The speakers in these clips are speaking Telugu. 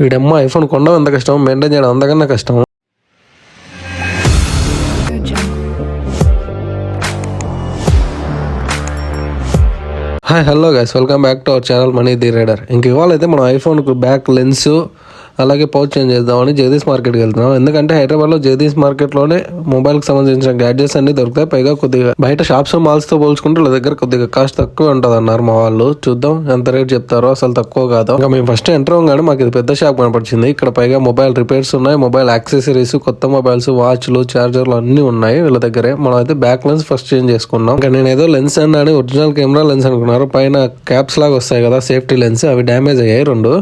వీడమ్మ ఐఫోన్ కొనడం ఎంత కష్టం, మెయింటైన్ చేయడం అంతకన్నా కష్టం. Hi hello guys, welcome back to our channel money the rider. ఇంక ఇవాళ అయితే మనం ఐఫోన్కు బ్యాక్ లెన్స్ అలాగే పౌచ్ చేంజ్ చేద్దామని జగదీష్ మార్కెట్కి వెళ్తున్నాం. ఎందుకంటే హైదరాబాద్లో జగదీష్ మార్కెట్లోనే మొబైల్కి సంబంధించిన గ్యాడ్జెట్స్ అన్ని దొరుకుతాయి. పైగా కొద్దిగా బయట షాప్స్ మాల్స్తో పోల్చుకుంటే వాళ్ళ దగ్గర కొద్దిగా కాస్ట్ తక్కువ ఉంటుంది అన్నారు మా వాళ్ళు. చూద్దాం ఎంత రేట్ చెప్తారో, అసలు తక్కువ కాదు. ఇంకా మేము ఫస్ట్ ఎంటర్ అవ్వగానే మాకు ఇది పెద్ద షాప్ కనపడింది. ఇక్కడ పైగా మొబైల్ రిపేర్స్ ఉన్నాయి, మొబైల్ యాక్సెసరీస్, కొత్త మొబైల్స్, వాచ్లు, చార్జర్లు అన్ని ఉన్నాయి వీళ్ళ దగ్గరే. మనం అయితే బ్యాక్ లెన్స్ ఫస్ట్ చేంజ్ చేసుకున్నాం. ఇంకా నేను ఏదో లెన్స్ అన్నాను, ఒరిజినల్ కెమెరా లెన్స్ అనుకున్నారు. పైన క్యాప్స్ లాగా వస్తాయి కదా సేఫ్టీ లెన్స్, అవి డ్యామేజ్ అయ్యాయి రెండు,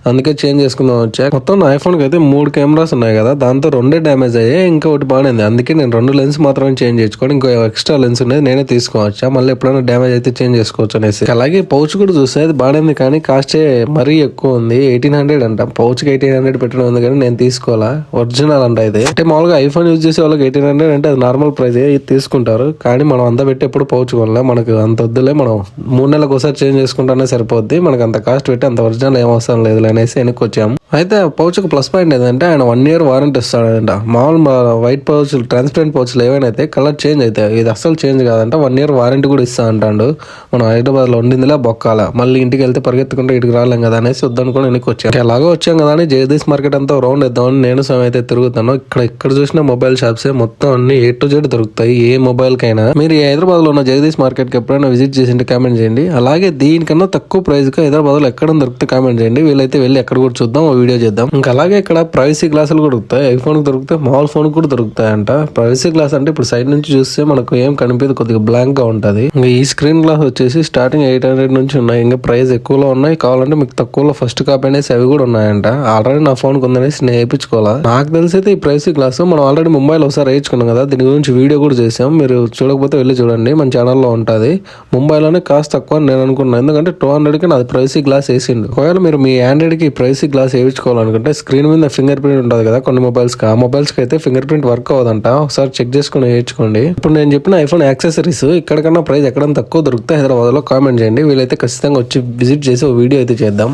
అందుకే చేంజ్ చేసుకుందాం వచ్చా. మొత్తం నా ఐఫోన్ కి అయితే 3 కెమెరాస్ ఉన్నాయి కదా, దాంతో 2 డ్యామేజ్ అయ్యాయి, ఇంకా ఒకటి బాగుంది. అందుకే నేను 2 లెన్స్ మాత్రమే చేంజ్ చేసుకోండి, ఇంకో ఎక్స్ట్రా లెన్స్ ఉన్నది నేనే తీసుకోవచ్చా, మళ్ళీ ఎప్పుడైనా డ్యామేజ్ అయితే చేంజ్ చేసుకోవచ్చు అనేసి. అలాగే పౌచ్ కూడా చూస్తే అది బాగుంది, కానీ కాస్ట్ మరీ ఎక్కువ ఉంది. 1800 అంట. పౌచ్ కి 1800 పెట్టడం ఉంది, కానీ నేను తీసుకోవాలా, ఒరిజినల్ అంట ఇది. అంటే మామూలుగా ఐఫోన్ యూజ్ చేసే వాళ్ళకి 1800 అంటే అది నార్మల్ ప్రైస్ తీసుకుంటారు, కానీ మనం అంత పెట్టి ఎప్పుడు పౌచ్ కొనలే, మనకు అంత వద్దులే, మనం 3 నెలలకు ఒకసారి చేంజ్ చేసుకుంటానే సరిపోద్ది, మనకు అంత కాస్ట్ పెట్టి అంత ఒరిజినల్ ఏం అవసరం లేదు అనేసి వెనక్కి వచ్చాము. అయితే పౌచ్ కు ప్లస్ పాయింట్ ఏంటంటే ఆయన 1 year వారంటీ ఇస్తాడంట. మామూలు వైట్ పౌచ్, ట్రాన్స్పరెంట్ పౌచ్లు ఏవైనా అయితే కలర్ చేంజ్ అవుతాయి, ఇది అస్సలు చేంజ్ కాదంట. 1 year వారంటీ కూడా ఇస్తా అంటాడు. మనం హైదరాబాద్ లో ఉండిందిలా బొక్కాల, మళ్ళీ ఇంటికి వెళ్తే పరిగెత్తుకుంటే ఇటుకు రాలేం కదా అనేసి వద్దనుకుని వెనక్కి వచ్చాను. ఎలాగో వచ్చాం కదా అని జగదీష్ మార్కెట్ అంతా రౌండ్ ఇద్దామని నేను సమయం అయితే తిరుగుతాను. ఇక్కడ చూసిన మొబైల్ షాప్సే మొత్తం అన్ని A to Z దొరుకుతాయి, ఏ మొబైల్ కైనా. మీరు హైదరాబాద్ లో ఉన్న జగదీష్ మార్కెట్ కి ఎప్పుడైనా విజిట్ చేసింటే కామెంట్ చేయండి. అలాగే దీనికన్నా తక్కువ ప్రైస్ కి హైదరాబాద్ లో ఎక్కడ దొరికితే కామెంట్ చేయండి, వీలైతే వెళ్ళి ఎక్కడ కూడా చూద్దాం, వీడియో చేద్దాం. ఇంకా అలాగే ఇక్కడ ప్రైవసీ గ్లాసులు కూడా దొరుకుతాయి, ఐఫోన్ కి దొరుకుతాయి, మామూలు ఫోన్ కూడా దొరుకుతాయంట. ప్రైవసీ గ్లాస్ అంటే ఇప్పుడు సైడ్ నుంచి చూస్తే మనకు ఏం కనిపించదు, కొద్దిగా బ్లాంక్ గా ఉంటది. ఇంకా ఈ స్క్రీన్ గ్లాస్ వచ్చేసి స్టార్టింగ్ 800 నుంచి ఉన్నాయి, ఇంకా ప్రైస్ ఎక్కువలో ఉన్నాయి. కావాలంటే మీకు తక్కువలో ఫస్ట్ కాపీ అనేసి అవి కూడా ఉన్నాయంట. ఆల్రెడీ నా ఫోన్ కొందనేసి నేను వేయించుకోవాలా. నాకు తెలిసి అయితే ఈ ప్రైవసీ గ్లాస్ మనం ఆల్రెడీ ముంబైలో ఒకసారి వేయించుకున్నాం కదా, దీని గురించి వీడియో కూడా చేసాం, మీరు చూడకపోతే వెళ్ళి చూడండి, మన ఛానల్లో ఉంటుంది. ముంబైలోనే కాస్ట్ తక్కువ అని నేను అనుకున్నాను, ఎందుకంటే 200 కి నాది ప్రైవసీ గ్లాస్ వేసిండు. ఒకవేళ మీరు మీ ఆండ్రాయిడ్ కి ప్రైవసీ గ్లాస్ వేయించుకోవాలనుకుంటే స్క్రీన్ మీద ఫింగర్ ప్రింట్ ఉంటుంది కదా కొన్ని మొబైల్స్ కి, ఆ మొబైల్స్ కి అయితే ఫింగర్ ప్రింట్ వర్క్ అవ్వదంట, ఒకసారి చెక్ చేసుకుని వేయించుకోండి. ఇప్పుడు నేను చెప్పిన ఐఫోన్ యాక్సెసరీస్ ఇక్కడికన్నా ప్రైస్ ఎక్కడన్నా తక్కువ దొరికితే హైదరాబాద్ లో కామెంట్ చేయండి, వీలైతే ఖచ్చితంగా వచ్చి విజిట్ చేసి ఒక వీడియో అయితే చేద్దాం.